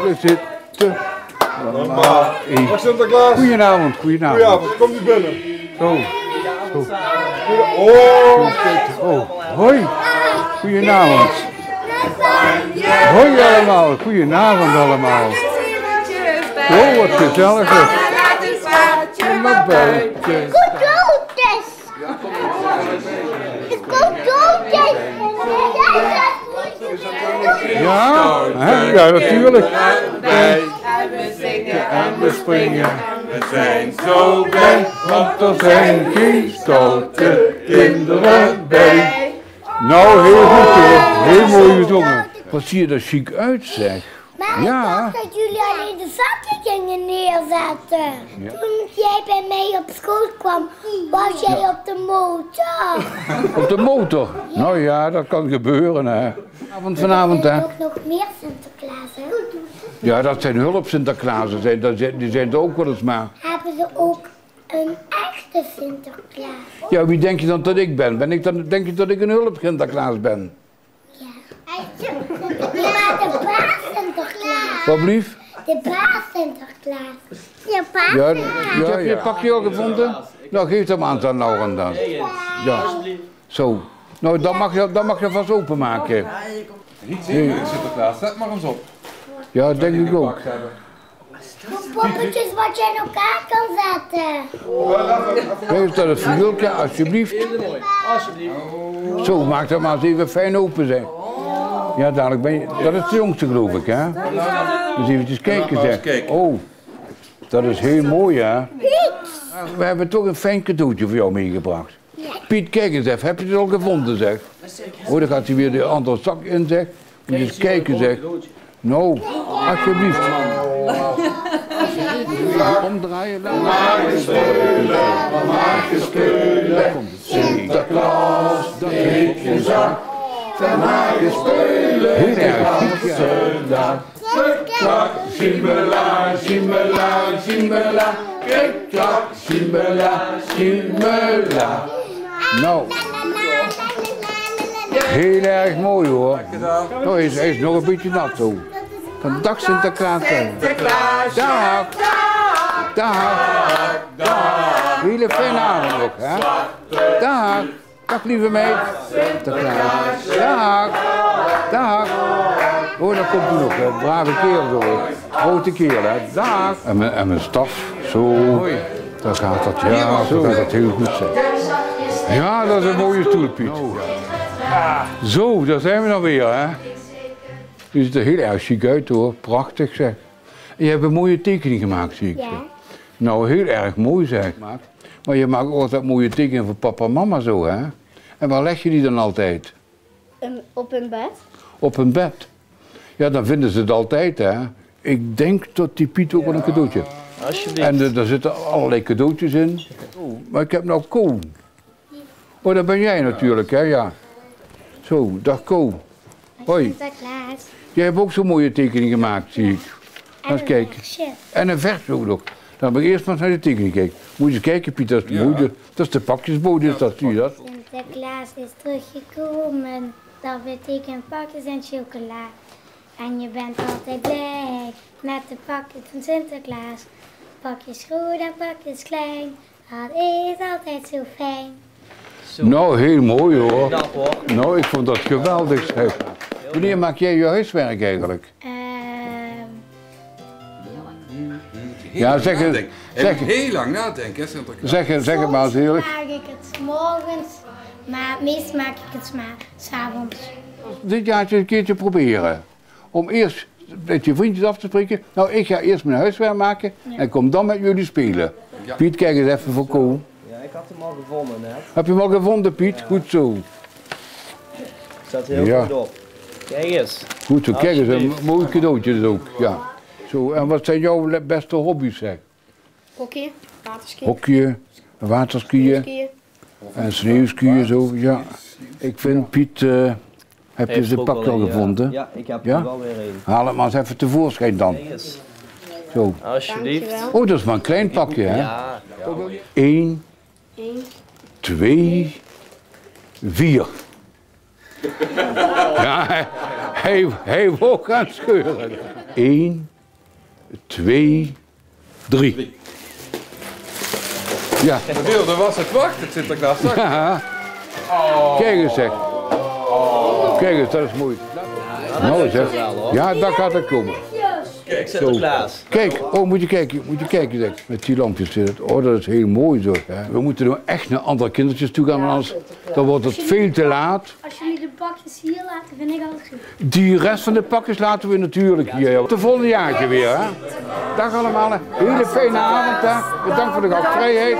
we zitten. Normaal. Dag Sinterklaas. Goedenavond, goedenavond. Goedenavond, kom u binnen. Zo. Oh. Hoi. Goedenavond. Hoi allemaal, goedenavond allemaal. Oh, wat gezellig. Nog buiten. Ja, hè? Ja, natuurlijk. En we zingen en we springen. We zijn zo blij, want er zijn geen stoute kinderen bij. Nou, heel goed hoor. Heel mooi gezongen. Wat zie je er chic uit, zeg. Maar Ja. ik dacht dat jullie alleen de zakken gingen neerzetten. Ja. Toen jij bij mij op school kwam, was jij op de motor. Op de motor. Nou ja, dat kan gebeuren, hè. Vanavond, hè. Er zijn ook nog meer Sinterklaas, hè? Ja, dat zijn hulp Sinterklaas. Die zijn er ook wel eens maar. Hebben ze ook een echte Sinterklaas? Ja, wie denk je dan dat ik ben? Denk je dat ik een hulp Sinterklaas ben? Ja. Maar de baas Sinterklaas. Wat blief? De baas Sinterklaas. De baas Ja, Sinterklaas. heb je het pakje al gevonden? Nou, geef hem aan Lauren dan. Ja, zo. Nou, dan mag je vast openmaken. Niet zien, Sinterklaas, zet maar eens op. Ja, denk ik ook. Poppetjes wat je in elkaar kan zetten. Geef dat het vergulkje, alsjeblieft. Alsjeblieft. Zo, maak dat maar eens even fijn open, zeg. Ja, dadelijk ben je... Dat is de jongste, geloof ik, hè? Dus eventjes kijken, zeg. Oh, dat is heel mooi, hè? We hebben toch een fijn cadeautje voor jou meegebracht. Piet, kijk eens even. Heb je het al gevonden, zeg? Oh, dan gaat hij weer de andere zak in, zeg. Moet je eens kijken, zeg. Nou, alsjeblieft. Omdraaien, laat maar spelen. Sinterklaas, dat heeft je zak. Van maak je spelen. Heel erg goed, ja. Klak, simbela, simbela, simbela. Klak, simbela, simbela. Nou. Heel erg mooi hoor. Nou, hij is nog een beetje nat zo. Dag Sinterklaas. Dag. Dag. Hele fijne avond nog, hè. Dag. Dag lieve meid. Sinterklaas. Dag. Dag. Oh, dan komt hij nog, hè. Brave kerel zo. Grote kerel, hè. Dag. En mijn staf. Zo. Dan gaat dat, ja, zo gaat dat heel goed zijn. Ja, dat is een mooie stoel, Piet. Zo, daar zijn we dan weer, hè. Je ziet er heel erg chic uit, hoor. Prachtig, zeg. En je hebt een mooie tekening gemaakt, zie ik. Ja. Nou, heel erg mooi, zeg. Maar je maakt altijd mooie tekeningen voor papa en mama, zo, hè. En waar leg je die dan altijd? Op een bed. Op een bed. Ja, dan vinden ze het altijd, hè. Ik denk dat die Piet ook wel een cadeautje heeft. Alsjeblieft. En daar zitten allerlei cadeautjes in. Maar ik heb nou Ko. Oh, dat ben jij natuurlijk, hè, ja. Zo, dag Ko. Hoi. Sinterklaas. Jij hebt ook zo'n mooie tekening gemaakt, zie ik. Laat eens kijken. En een vers ook nog. Dan heb ik eerst maar naar de tekening kijken. Moet je eens kijken, Piet, dat is de moeder. Dat is de pakjesbode, dat zie je dat? Sinterklaas is teruggekomen. Dat betekent pakjes en chocola. En je bent altijd blij met de pakjes van Sinterklaas. Pakjes groot en pakjes klein. Dat is altijd zo fijn. Nou, heel mooi hoor. Knap hoor. Nou, ik vond dat geweldig, zeg. Wanneer maak jij je huiswerk eigenlijk? Ja, zeg het. Zeg, Heel lang nadenken, hè, Sinterklaas. zeg het maar eens eerlijk. Soms maak ik het 's morgens, maar meest maak ik het maar 's avonds. Dit jaartje een keertje proberen. Om eerst met je vriendjes af te spreken. Nou, ik ga eerst mijn huiswerk maken en kom dan met jullie spelen. Ja. Piet, kijk eens even voor Ko. Ja, ik had hem al gevonden net. Heb je hem al gevonden, Piet? Goed zo. Staat heel Ja. goed op. Kijk eens. Goed zo, kijk eens, een Alsjeblieft. mooi cadeautje dus ook. Ja. Zo, en wat zijn jouw beste hobby's, zeg? Hockey, waterski, Hokje, waterskiën skiën. en sneeuwskiën, zo, ja. Ik vind, Piet, heb je Heeft zijn ook pak wel al een, gevonden? Ja, ik heb Ja? er wel weer een. Haal het maar eens even tevoorschijn dan. Kijk eens. Zo. Alsjeblieft. Dankjewel. Oh, dat is maar een klein pakje, hè? Ja. 1, 1, 2, 4. Ja, Hij wil gaan scheuren. 1, 2, 3. Ja. De beelden was het wacht, het Sinterklaas. Ja. Kijk eens zeg. Kijk eens, dat is mooi. Nou zeg. Ja, dat gaat er komen. Kijk, Sinterklaas. Kijk, oh moet je kijken zeg. Met die lampjes. Oh, dat is heel mooi zo. Hè. We moeten nu echt naar andere kindertjes toe gaan, anders dan wordt het veel te laat. Als jullie de pakjes hier laten, vind ik altijd goed. Die rest van de pakjes laten we natuurlijk hier. Tot volgende jaartje weer. Hè. Dag allemaal. Een hele fijne avond. Hè. Bedankt voor de gastvrijheid.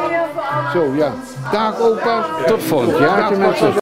Zo ja. Dag opa's. Tot volgend jaartje mensen.